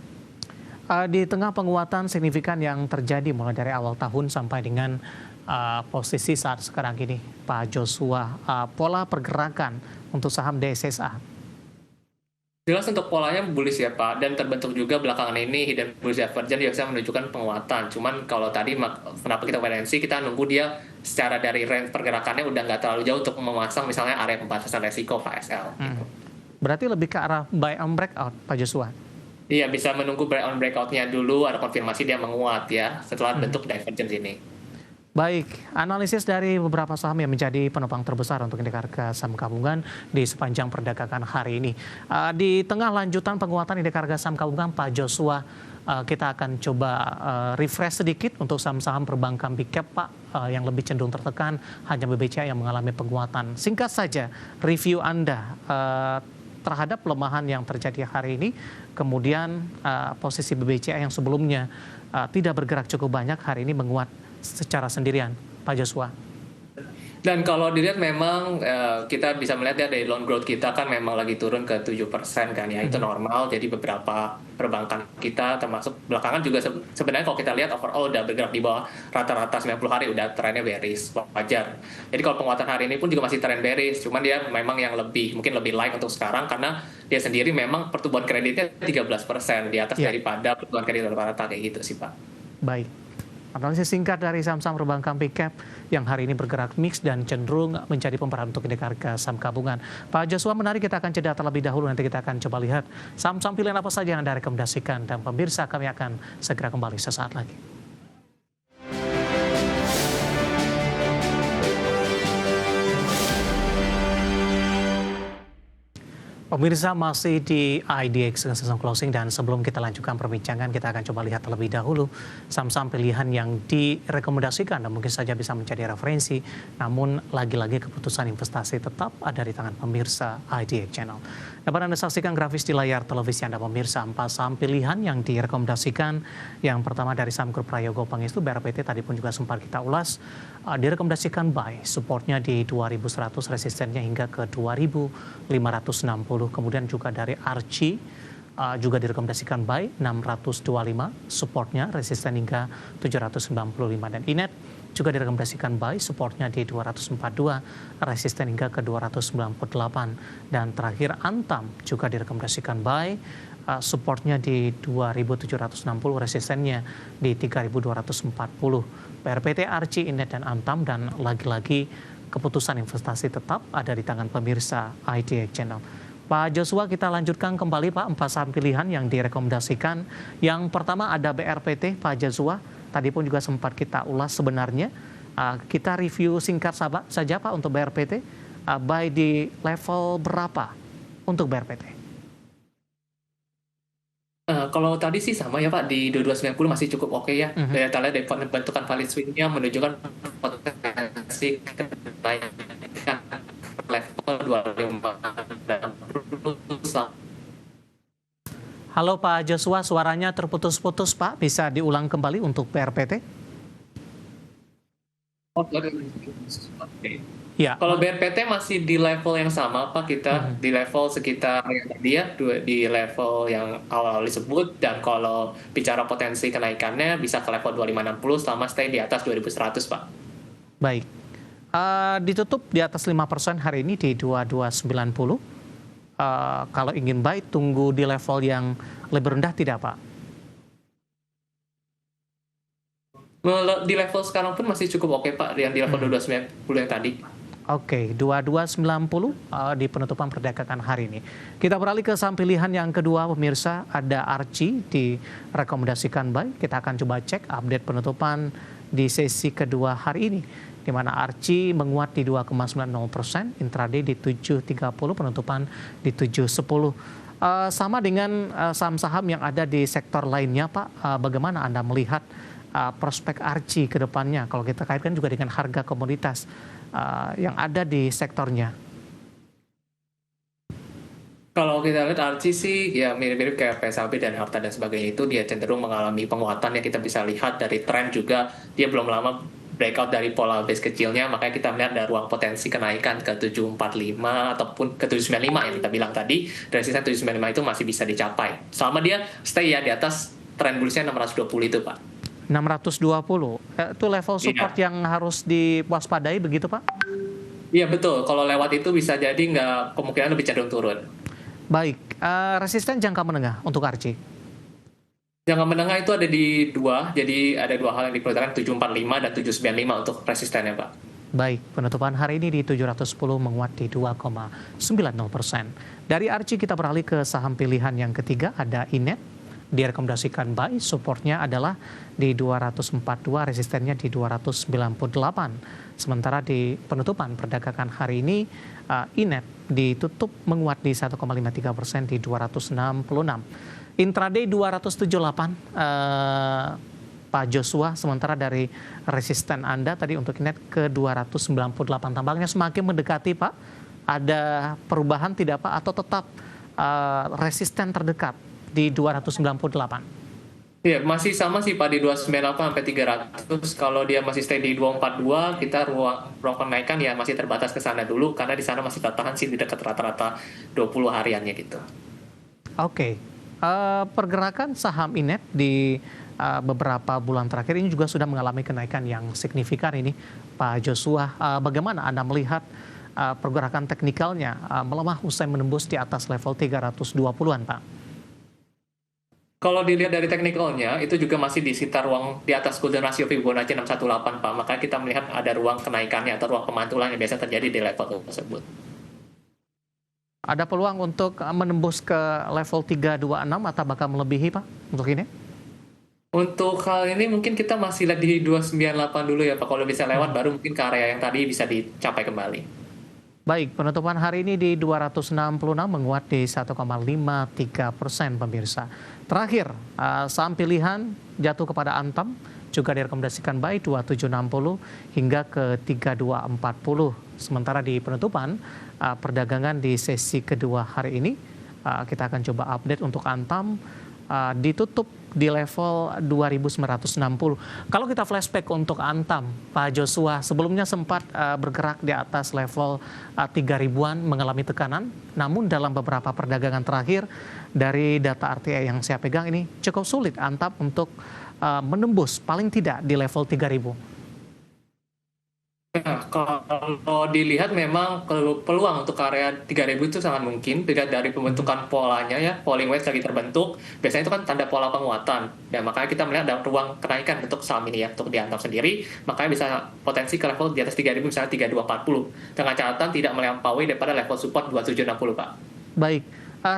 Di tengah penguatan signifikan yang terjadi mulai dari awal tahun sampai dengan posisi saat sekarang ini, Pak Joshua, pola pergerakan untuk saham DSSA? Jelas untuk polanya bullish ya, Pak, dan terbentuk juga belakangan ini hidden bullish divergence biasa menunjukkan penguatan. Cuman kalau tadi kenapa kita wait and see, kita nunggu dia secara dari range pergerakannya udah nggak terlalu jauh untuk memasang misalnya area pembatasan resiko PSL. Gitu. Berarti lebih ke arah buy on breakout, Pak Joshua? Iya, bisa menunggu buy on breakout-nya dulu, ada konfirmasi dia menguat ya setelah bentuk divergence ini. Baik, analisis dari beberapa saham yang menjadi penopang terbesar untuk indeks harga saham gabungan di sepanjang perdagangan hari ini. Di tengah lanjutan penguatan indeks harga saham gabungan, Pak Joshua, kita akan coba refresh sedikit untuk saham-saham perbankan big cap, Pak, yang lebih cenderung tertekan, hanya BBCA yang mengalami penguatan. Singkat saja, review Anda terhadap pelemahan yang terjadi hari ini, kemudian posisi BBCA yang sebelumnya tidak bergerak cukup banyak, hari ini menguat secara sendirian, Pak Joshua. Dan kalau dilihat memang kita bisa melihat ya dari loan growth kita kan memang lagi turun ke 7% kan ya, itu normal. Jadi beberapa perbankan kita termasuk belakangan juga sebenarnya kalau kita lihat overall udah bergerak di bawah rata-rata 90 hari, udah trennya bearish, wajar. Jadi kalau penguatan hari ini pun juga masih tren bearish, cuman dia memang yang mungkin lebih like untuk sekarang karena dia sendiri memang pertumbuhan kreditnya 13% di atas daripada pertumbuhan kredit rata-rata kayak gitu sih Pak. Baik. Analisis singkat dari saham-saham perbankan big cap yang hari ini bergerak mix dan cenderung menjadi pemeran untuk indeks harga saham gabungan. Pak Joshua, menarik, kita akan jeda terlebih dahulu. Nanti kita akan coba lihat saham-saham pilihan apa saja yang Anda rekomendasikan. Dan pemirsa, kami akan segera kembali sesaat lagi. Pemirsa, masih di IDX Season Closing, dan sebelum kita lanjutkan perbincangan, kita akan coba lihat terlebih dahulu saham-saham pilihan yang direkomendasikan dan mungkin saja bisa menjadi referensi, namun lagi-lagi keputusan investasi tetap ada di tangan pemirsa IDX Channel. Dapat Anda saksikan grafis di layar televisi Anda pemirsa, 4 saham pilihan yang direkomendasikan. Yang pertama dari saham grup Prayogo Pangestu, BRPT, tadi pun juga sempat kita ulas, direkomendasikan buy, supportnya di 2100, resistennya hingga ke 2560. Kemudian juga dari Archie juga direkomendasikan buy 625, supportnya resisten hingga 795. Dan Inet juga direkomendasikan buy, supportnya di 242, resisten hingga ke 298. Dan terakhir Antam juga direkomendasikan buy, supportnya di 2760, resistennya di 3240. BRPT, Archie, Inet, dan Antam, dan lagi-lagi keputusan investasi tetap ada di tangan pemirsa IDX Channel. Pak Joshua, kita lanjutkan kembali Pak, 4 saham pilihan yang direkomendasikan. Yang pertama ada BRPT, Pak Joshua. Tadi pun juga sempat kita ulas sebenarnya. Kita review singkat saja Pak untuk BRPT. Buy di level berapa untuk BRPT? Kalau tadi sih sama ya Pak, di 2290 masih cukup oke ya. Kita lihat dari bentukan valid swing-nya menunjukkan potensi kenaikan level 25. Halo Pak Joshua, suaranya terputus-putus Pak, bisa diulang kembali untuk BRPT? Ya. Kalau BRPT masih di level yang sama Pak, kita di level sekitar yang tadi ya, di level yang awal disebut. Dan kalau bicara potensi kenaikannya bisa ke level 2560 selama stay di atas 2100 Pak. Baik. Ditutup di atas 5% hari ini di 2290. Kalau ingin buy, tunggu di level yang lebih rendah tidak Pak? Di level sekarang pun masih cukup oke Pak, yang di level 2290 yang tadi. Oke, 2290 di penutupan perdagangan hari ini. Kita beralih ke saham pilihan yang kedua pemirsa, ada Archie direkomendasikan buy. Kita akan coba cek update penutupan di sesi kedua hari ini, di mana Archie menguat di 2,90%, intraday di 7.30, penutupan di 7.10. Sama dengan saham-saham yang ada di sektor lainnya Pak, bagaimana Anda melihat prospek Archie ke depannya kalau kita kaitkan juga dengan harga komoditas yang ada di sektornya? Kalau kita lihat Archie sih ya mirip-mirip kayak PSAB dan Harta dan sebagainya, itu dia cenderung mengalami penguatan ya. Kita bisa lihat dari tren juga, dia belum lama breakout dari pola base kecilnya, makanya kita melihat ada ruang potensi kenaikan ke 745 ataupun ke 795 yang kita bilang tadi. Resisten 795 itu masih bisa dicapai selama dia stay ya di atas tren bullsnya 620 itu Pak. 620, itu level support yang harus diwaspadai begitu Pak? Iya betul, kalau lewat itu bisa jadi kemungkinan lebih cenderung turun. Baik, resisten jangka menengah untuk Archie? Jangka menengah itu ada di 2, jadi ada 2 hal yang diperlukan, 745 dan 795 untuk resistennya Pak. Baik, penutupan hari ini di 710 menguat di 2,90%. Dari Archie kita beralih ke saham pilihan yang ketiga, ada Inet. Direkomendasikan buy, supportnya adalah di 242, resistennya di 298. Sementara di penutupan perdagangan hari ini, Inet ditutup menguat di 1,53% di 266. Intraday 278, Pak Joshua, sementara dari resisten Anda tadi untuk Inet ke 298. Tampaknya semakin mendekati Pak. Ada perubahan tidak Pak, atau tetap resisten terdekat di 298? Ya, masih sama sih Pak di 298 sampai 300. Kalau dia masih stay di 242, kita ruang kenaikan ya masih terbatas ke sana dulu karena di sana masih tertahan sih di dekat rata-rata 20 hariannya gitu. Oke. Pergerakan saham Inet di beberapa bulan terakhir ini juga sudah mengalami kenaikan yang signifikan ini, Pak Joshua. Bagaimana Anda melihat pergerakan teknikalnya melemah usai menembus di atas level 320-an, Pak? Kalau dilihat dari teknikalnya, itu juga masih di sekitar ruang di atas golden ratio Fibonacci 618, Pak. Maka kita melihat ada ruang kenaikannya atau ruang pemantulan yang biasa terjadi di level tersebut. Ada peluang untuk menembus ke level 326 atau bakal melebihi, Pak, untuk ini? Untuk hal ini mungkin kita masih lihat di 298 dulu ya Pak. Kalau bisa lewat baru mungkin ke area yang tadi bisa dicapai kembali. Baik, penutupan hari ini di 266 menguat di 1,53% pemirsa. Terakhir, saham pilihan jatuh kepada Antam, juga direkomendasikan buy 2760 hingga ke 3240. Sementara di penutupan perdagangan di sesi kedua hari ini, kita akan coba update untuk Antam ditutup di level 2960. Kalau kita flashback untuk Antam, Pak Joshua, sebelumnya sempat bergerak di atas level 3000-an mengalami tekanan, namun dalam beberapa perdagangan terakhir dari data RTI yang saya pegang ini cukup sulit Antam untuk menembus paling tidak di level 3000. Ya, kalau dilihat memang peluang untuk area 3000 itu sangat mungkin dilihat dari pembentukan polanya ya, falling wedge lagi terbentuk. Biasanya itu kan tanda pola penguatan. Dan makanya kita melihat ada ruang kenaikan untuk saham ini ya, untuk di Antam sendiri. Makanya bisa potensi ke level di atas 3000 misalnya 3240. Dengan catatan tidak melampaui daripada level support 2760, Pak. Baik.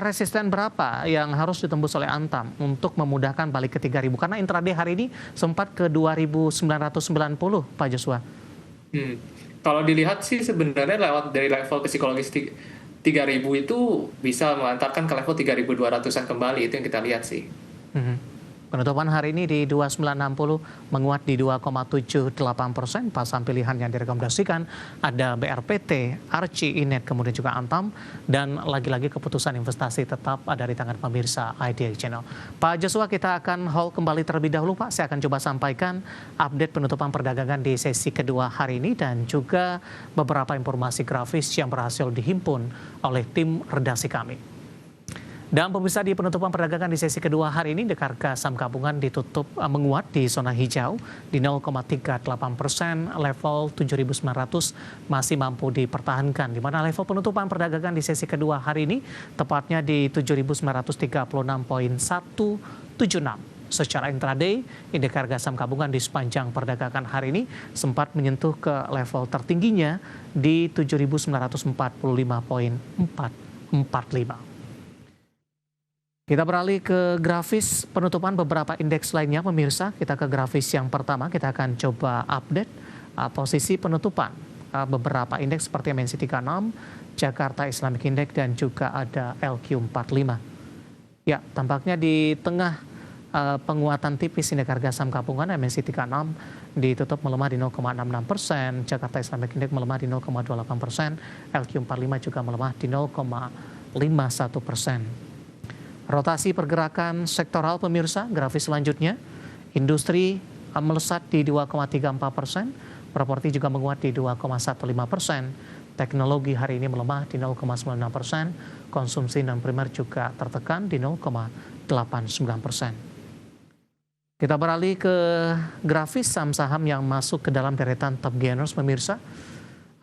Resisten berapa yang harus ditembus oleh Antam untuk memudahkan balik ke 3000? Karena intraday hari ini sempat ke 2990, Pak Joshua. Kalau dilihat sih sebenarnya lewat dari level psikologis 3000 itu bisa mengantarkan ke level 3200-an kembali, itu yang kita lihat sih. Penutupan hari ini di 2960 menguat di 2,78%. Pasang pilihan yang direkomendasikan ada BRPT, Archie, Inet, kemudian juga Antam. Dan lagi-lagi keputusan investasi tetap ada di tangan pemirsa IDX Channel. Pak Joshua, kita akan hold kembali terlebih dahulu, Pak. Saya akan coba sampaikan update penutupan perdagangan di sesi kedua hari ini dan juga beberapa informasi grafis yang berhasil dihimpun oleh tim redaksi kami. Dan pemirsa, di penutupan perdagangan di sesi kedua hari ini, harga saham gabungan ditutup menguat di zona hijau di 0,38%, level 7.900 masih mampu dipertahankan. Di mana level penutupan perdagangan di sesi kedua hari ini tepatnya di 7.936.176. Secara intraday, indeks harga saham gabungan di sepanjang perdagangan hari ini sempat menyentuh ke level tertingginya di 7.945.445. Kita beralih ke grafis penutupan beberapa indeks lainnya, pemirsa. Kita ke grafis yang pertama, kita akan coba update posisi penutupan beberapa indeks seperti MNC 36, Jakarta Islamic Index, dan juga ada LQ45. Ya, tampaknya di tengah penguatan tipis indeks harga saham gabungan, MNC 36 ditutup melemah di 0,66%, Jakarta Islamic Index melemah di 0,28%, LQ45 juga melemah di 0,51%. Rotasi pergerakan sektoral, pemirsa, grafis selanjutnya, industri melesat di 2,34%, properti juga menguat di 2,15%, teknologi hari ini melemah di 0,96%, konsumsi non primer juga tertekan di 0,89%. Kita beralih ke grafis saham-saham yang masuk ke dalam deretan top gainers, pemirsa.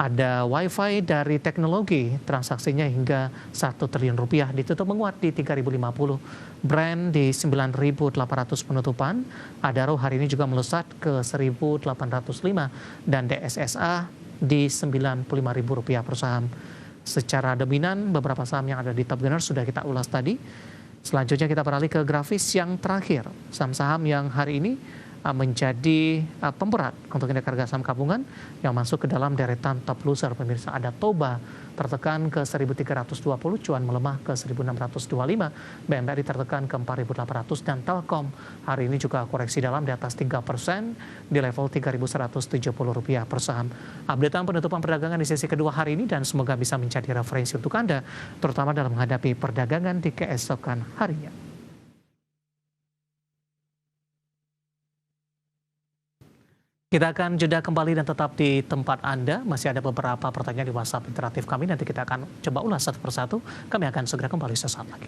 Ada WiFi dari teknologi, transaksinya hingga 1 triliun rupiah, ditutup menguat di 3.050. Brand di 9.800 penutupan. Adaro hari ini juga melesat ke 1.805 dan DSSA di 95.000 rupiah per saham. Secara dominan beberapa saham yang ada di top gainer sudah kita ulas tadi. Selanjutnya kita beralih ke grafis yang terakhir, saham-saham yang hari ini menjadi pemberat untuk indeks harga saham gabungan yang masuk ke dalam deretan top loser, pemirsa. Ada Toba tertekan ke 1.320, Cuan melemah ke 1.625, BMRI tertekan ke 4.800, dan Telkom hari ini juga koreksi dalam di atas 3% di level 3.170 rupiah per saham. Updatean penutupan perdagangan di sesi kedua hari ini, dan semoga bisa menjadi referensi untuk Anda, terutama dalam menghadapi perdagangan di keesokan harinya. Kita akan jeda kembali dan tetap di tempat Anda. Masih ada beberapa pertanyaan di WhatsApp interaktif kami. Nanti kita akan coba ulas satu persatu. Kami akan segera kembali sesaat lagi.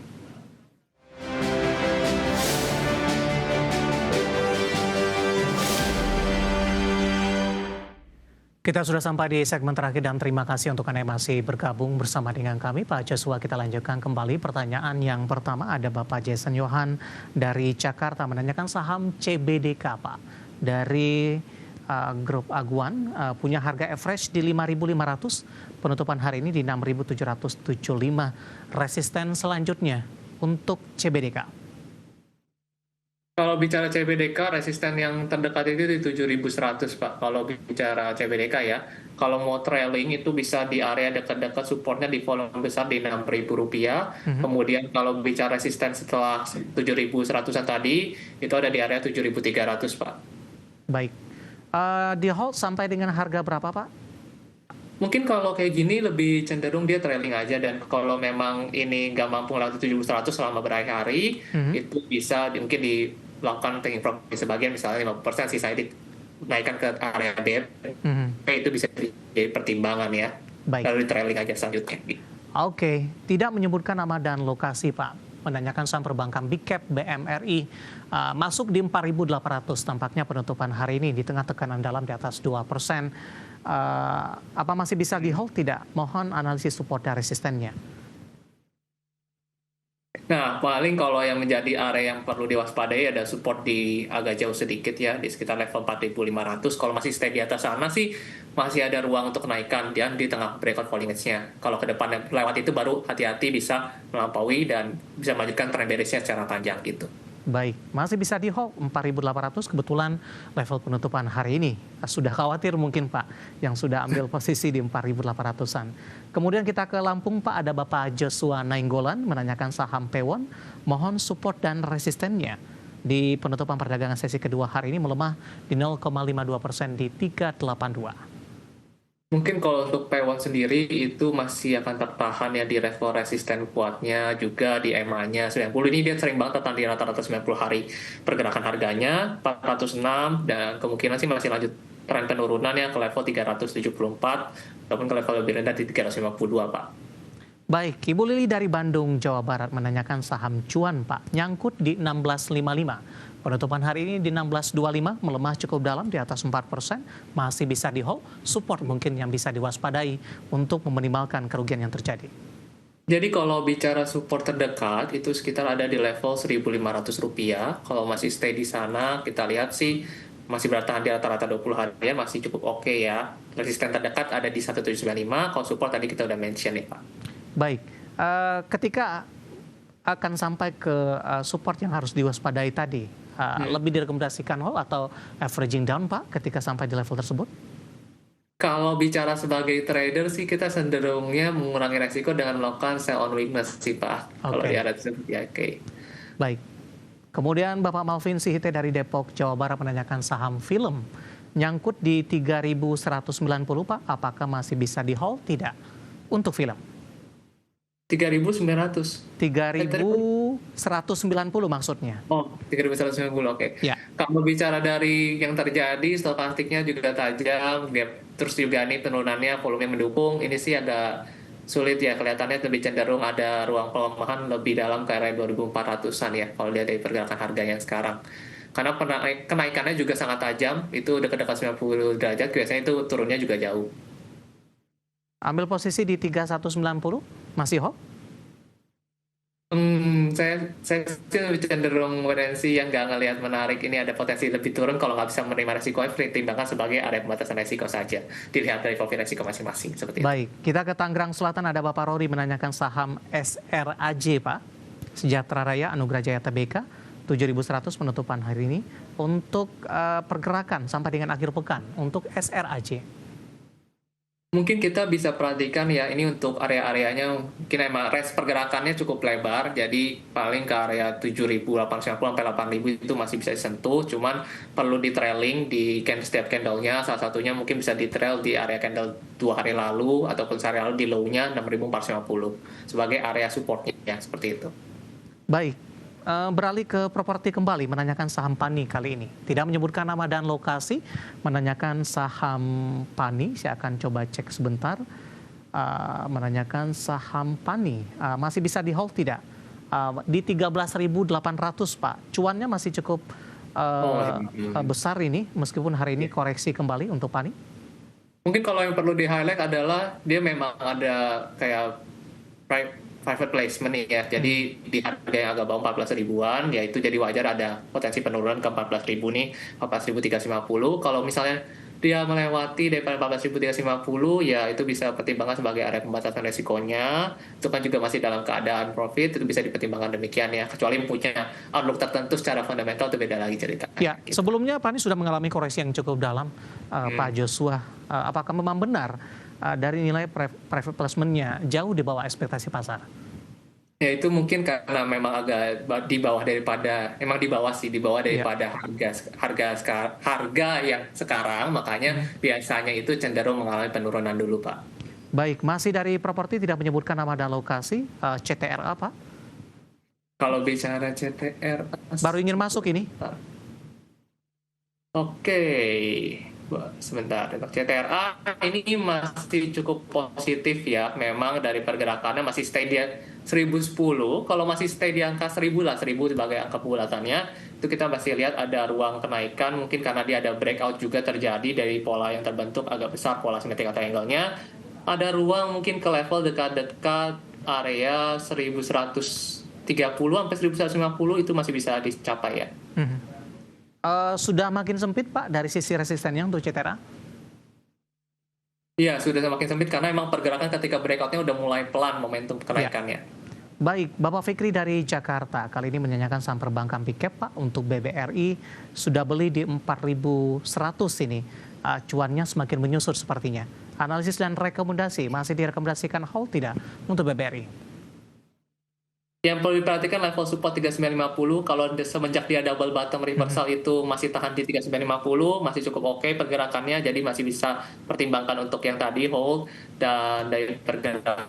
Kita sudah sampai di segmen terakhir dan terima kasih untuk Anda yang masih bergabung bersama dengan kami. Pak Joshua, kita lanjutkan kembali. Pertanyaan yang pertama ada Bapak Jason Yohan dari Jakarta menanyakan saham CBDK, Pak. Dari grup Aguan punya harga average di 5.500, penutupan hari ini di 6.775. Resisten selanjutnya untuk CBDK. Kalau bicara CBDK, resisten yang terdekat itu di 7.100, Pak. Kalau bicara CBDK ya, kalau mau trailing itu bisa di area dekat-dekat supportnya di volume besar di Rp6.000. Kemudian kalau bicara resisten setelah 7.100-an tadi, itu ada di area 7.300, Pak. Baik. Di hold sampai dengan harga berapa, Pak? Mungkin kalau kayak gini lebih cenderung dia trailing aja, dan kalau memang ini nggak mampu melewati 7.100 selama berhari-hari, itu bisa mungkin dilakukan taking profit sebagian, misalnya 5%, sisanya dinaikkan ke area debt. Itu bisa jadi pertimbangan ya. Baik. Lalu di trailing aja selanjutnya. Oke, tidak menyebutkan nama dan lokasi, Pak. Menanyakan saham perbankan Big Cap BMRI masuk di 4.800, tampaknya penutupan hari ini di tengah tekanan dalam di atas 2%. Apa masih bisa di hold? Tidak. Mohon analisis support dan resistennya. Nah, paling kalau yang menjadi area yang perlu diwaspadai ada support di agak jauh sedikit ya, di sekitar level 4.500. Kalau masih stay di atas sana sih masih ada ruang untuk kenaikan dan di tengah breakout volume-nya. Kalau ke depan lewat itu baru hati-hati bisa melampaui dan bisa melanjutkan trend bearish-nya secara panjang gitu. Baik, masih bisa di hold 4.800, kebetulan level penutupan hari ini. Sudah khawatir mungkin Pak yang sudah ambil posisi di 4.800-an. Kemudian kita ke Lampung, Pak, ada Bapak Joshua Nainggolan menanyakan saham Pewon, mohon support dan resistennya. Di penutupan perdagangan sesi kedua hari ini melemah di 0,52% di 382. Mungkin kalau untuk Pewon sendiri itu masih akan tertahan ya di level resisten kuatnya, juga di EMA-nya 90. Ini dia sering banget tertahan di rata-rata 90 hari pergerakan harganya 406, dan kemungkinan sih masih lanjut tren penurunannya ke level 374 ataupun ke level lebih rendah di 352, Pak. Baik, Ibu Lili dari Bandung, Jawa Barat menanyakan saham Cuan, Pak, nyangkut di 1655. Penutupan hari ini di 1625, melemah cukup dalam di atas 4%, masih bisa di hold, support mungkin yang bisa diwaspadai untuk meminimalkan kerugian yang terjadi. Jadi kalau bicara support terdekat itu sekitar ada di level Rp1.500. Kalau masih stay di sana, kita lihat sih masih bertahan di rata-rata 20 harian, masih cukup oke ya. Resisten terdekat ada di 1795, kalau support tadi kita udah mention ya, Pak. Baik, ketika akan sampai ke support yang harus diwaspadai tadi, lebih direkomendasikan hold atau averaging down, Pak, ketika sampai di level tersebut? Kalau bicara sebagai trader sih kita cenderungnya mengurangi resiko dengan melakukan sell on weakness sih, Pak. Kalau di area tersebut ya, oke. Baik. Kemudian Bapak Malvin Sihite dari Depok, Jawa Barat menanyakan saham film. Nyangkut di 3.190, Pak. Apakah masih bisa di hold? Tidak. Untuk film. 3.900. 3.190 maksudnya. Oh, 3.190, oke. Ya. Kalau bicara dari yang terjadi, stokastiknya juga tajam, terus juga nih penurunannya, volume mendukung. Ini sih agak sulit ya, kelihatannya lebih cenderung ada ruang pelemahan lebih dalam ke area 2.400-an ya, kalau lihat dari pergerakan harganya sekarang. Karena kenaikannya juga sangat tajam, itu dekat-dekat 90 derajat, biasanya itu turunnya juga jauh. Ambil posisi di 3.190, masih hold? Saya lebih cenderung potensi yang nggak ngelihat menarik. Ini ada potensi lebih turun kalau nggak bisa menerima resiko, pertimbangkan sebagai area pembatasan resiko saja. Dilihat dari profil resiko masing-masing seperti itu. Baik, kita ke Tangerang Selatan, ada Bapak Rory menanyakan saham SRAJ, Pak. Sejahtera Raya Anugerah Jaya Tbk, 7.100 penutupan hari ini. Untuk pergerakan sampai dengan akhir pekan, untuk SRAJ. Mungkin kita bisa perhatikan ya, ini untuk area-areanya mungkin emang range pergerakannya cukup lebar, jadi paling ke area 7.850 sampai 8.000 itu masih bisa disentuh, cuman perlu di trailing di setiap candle-nya, salah satunya mungkin bisa di trail di area candle 2 hari lalu ataupun sehari lalu di low-nya 6.450 sebagai area support-nya ya, seperti itu. Baik, beralih ke properti kembali, menanyakan saham PANI kali ini. Tidak menyebutkan nama dan lokasi, menanyakan saham PANI. Saya akan coba cek sebentar. Menanyakan saham PANI. Masih bisa di hold tidak? Di 13.800 Pak. Cuannya masih cukup besar ini, meskipun hari ini koreksi kembali untuk PANI. Mungkin kalau yang perlu di-highlight adalah dia memang ada kayak private placement nih ya. Jadi di harga yang agak bawah 14 ribuan, ya itu jadi wajar ada potensi penurunan ke 14 ribu nih, 14.350. Kalau misalnya dia melewati daripada 14.350, ya itu bisa pertimbangan sebagai area pembatasan resikonya. Itu kan juga masih dalam keadaan profit, itu bisa dipertimbangkan demikian ya. Kecuali punya outlook tertentu secara fundamental, itu beda lagi ceritanya. Ya, sebelumnya PANI sudah mengalami koreksi yang cukup dalam, Pak Joshua. Apakah memang benar dari nilai private placement-nya jauh di bawah ekspektasi pasar? Ya itu mungkin karena memang agak di bawah daripada, memang di bawah daripada harga yang sekarang, makanya biasanya itu cenderung mengalami penurunan dulu, Pak. Baik, masih dari properti tidak menyebutkan nama dan lokasi, CTRA Pak? Kalau bicara CTRA, baru ingin masuk ini? Oke. Sebentar, CTRA ini masih cukup positif ya. Memang dari pergerakannya masih stay di 1010. Kalau masih stay di angka 1000 lah, 1000 sebagai angka bulatannya, itu kita masih lihat ada ruang kenaikan. Mungkin karena dia ada breakout juga terjadi dari pola yang terbentuk agak besar, pola simetrik atau angle-nya. Ada ruang mungkin ke level dekat-dekat area 1130 sampai 1150 itu masih bisa dicapai ya. Sudah makin sempit Pak dari sisi resistennya untuk CTRA? Iya, sudah semakin sempit karena memang pergerakan ketika breakout-nya udah mulai pelan momentum kenaikannya. Baik, Bapak Fikri dari Jakarta kali ini menanyakan saham perbankan Big Cap Pak untuk BBRI sudah beli di 4.100 ini. Cuannya semakin menyusut sepertinya. Analisis dan rekomendasi masih direkomendasikan hold tidak untuk BBRI? Yang perlu diperhatikan level support 3950, kalau semenjak dia double bottom reversal itu masih tahan di 3950, masih cukup oke pergerakannya, jadi masih bisa pertimbangkan untuk yang tadi hold, dan dari pergerakan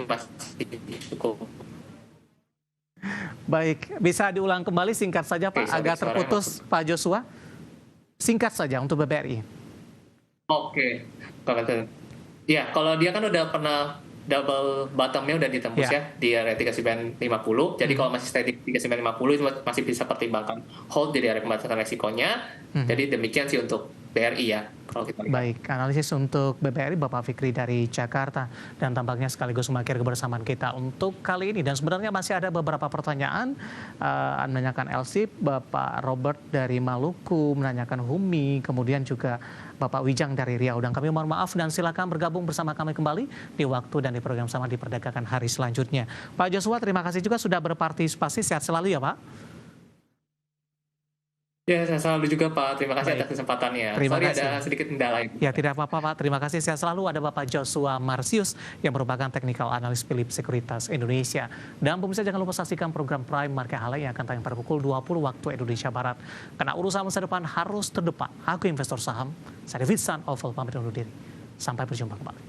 masih cukup. Baik, bisa diulang kembali singkat saja Pak, agak terputus Pak Joshua. Singkat saja untuk BBRI. Oke, ya, kalau dia kan udah pernah double bottom-nya udah ditembus ya di area 3950. Jadi kalau masih stay di 3950 itu masih bisa pertimbangkan hold di area pembatasan resikonya. Jadi demikian sih untuk BRI ya. Kalau kita lihat. Baik, analisis untuk BBRI Bapak Fikri dari Jakarta, dan tampaknya sekaligus mengakhiri kebersamaan kita untuk kali ini. Dan sebenarnya masih ada beberapa pertanyaan, menanyakan LSIP, Bapak Robert dari Maluku menanyakan Humi, kemudian juga Bapak Wijang dari Riau. Dan kami mohon maaf dan silakan bergabung bersama kami kembali di waktu dan di program sama di Perdagangan hari selanjutnya. Pak Joshua, terima kasih juga sudah berpartisipasi. Sehat selalu ya Pak. Ya, saya selalu juga Pak. Terima kasih atas kesempatannya. Terima kasih. Ada sedikit kendala. Ya, tidak apa-apa Pak. Terima kasih. Sehat selalu. Ada Bapak Joshua Marsius yang merupakan Technical Analyst Philips Sekuritas Indonesia. Dan pemirsa jangan lupa saksikan program Prime Market Halal yang akan tayang pada pukul 20 waktu Indonesia Barat. Karena urusan masa depan harus terdepan. Aku investor saham. Saya David San Oval pamit undur diri. Sampai berjumpa kembali.